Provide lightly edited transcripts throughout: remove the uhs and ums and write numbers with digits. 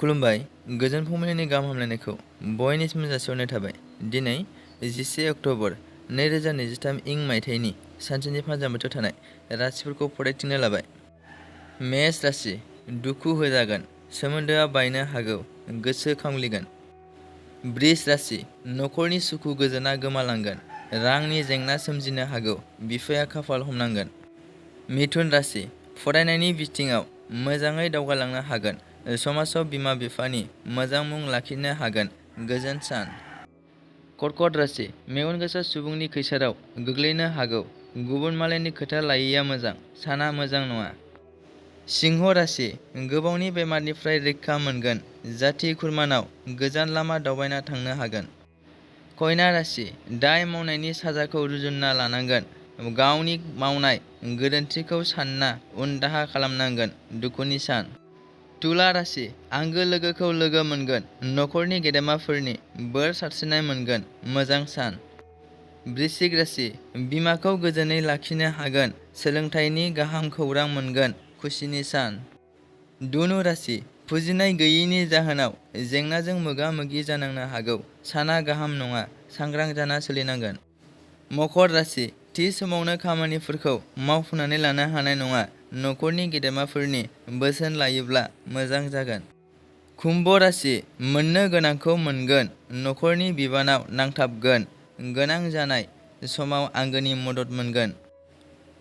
खुलुमबाय। गोजोन फुंबिलिनि गाहाम हामलायनायखौ बयनिसिमबो जासिहरनाय थाबाय। दिनै 11 अक्ट'बर 2023 इं मायथाइनि सानसेनि फाजामोथोआव थानाय राशिफोरखौ फरायथिंनो लाबाय। मेष राशि, दुखु होजागोन, सोमोन्दोआ बायनो हागौ, गोसो खांग्लिगोन। बृष राशि, नखरनि सुखु गोजोना गोमालांगोन, रांनि जेंना सोमजिनो हागौ, बिफाया खाफाल हमनांगोन। मिथुन राशि, फरायनायनि बिथिङाव मोजाङै दावगालांनो हागोन, समाजाव बिमा बिफानि मोजां मुं लाखिनो हागोन, गोजोन सान। कर्कट राशि, मेगन गोसा सुबुंनि खैसाराव गोग्लैनो हागौ, गुबुन मालायनि खोथा लायैया मोजां, साना मोजां नङा। सिंह राशि, गोबावनि बेमारनिफ्राय रैखा मोनगोन, जाथि खुरमानाव गोजान लामा दावबायना थांनो हागोन। कन्या राशि, दाय मावनायनि साजाखौ रुजुनना लानांगोन, गावनि मावनाय गोरोन्थिखौ सानना उन दाहा खालामनांगोन, दुखुनि सान। तुला राशि, आंगो लोगोखौ लोगो मोनगोन, नखरनि गेदेमाफोरनि बोर सारस्रिनाय मोनगोन, मोजां सान। वृश्चिक राशि, बिमाखौ गोजोनै लाखिनो हागोन, सोलोंथाइनि गाहाम खौरां मोनगोन, खुसिनि सान। धनु राशि, फुजिनाय गैयैनि जाहोनाव जेंनाजों मोगा मोगि जानांनो हागौ, साना गाहाम नङा, सांग्रां जाना सोलिनांगोन। मकर राशि, थि समावनो खामानिफोरखौ मावफुंनानै लानो हानाय नङा, नखरनि गेदेमाफोरनि बोसोन लायोब्ला मोजां जागोन। कुम्भ राशि, मोननो गोनांखौ मोनगोन, नखरनि बिबानाव नांथाबगोन, गोनां जानाय समाव आंगोनि मदद मोनगोन।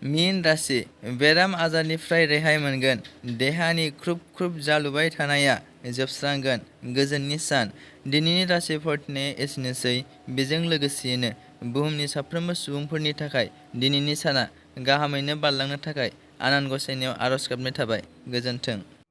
मीन राशि, बेराम आजारनिफ्राय रेहाय मोनगोन, देहानि ख्रुब ख्रुब जालुबाय थानाया जोबस्रांगोन, गोजोननि सान। दिनैनि राशि फरायथिंनाया एसेनोसै। बेजों लोगोसेयैनो बुहुमनि साफ्रोमबो सुबुंफोरनि थाखाय दिनैनि साना गाहामैनो बारलांनो थाखाय आनान गसाइनियाव आरज गाबनाय थाबाय। गोजोन्थों।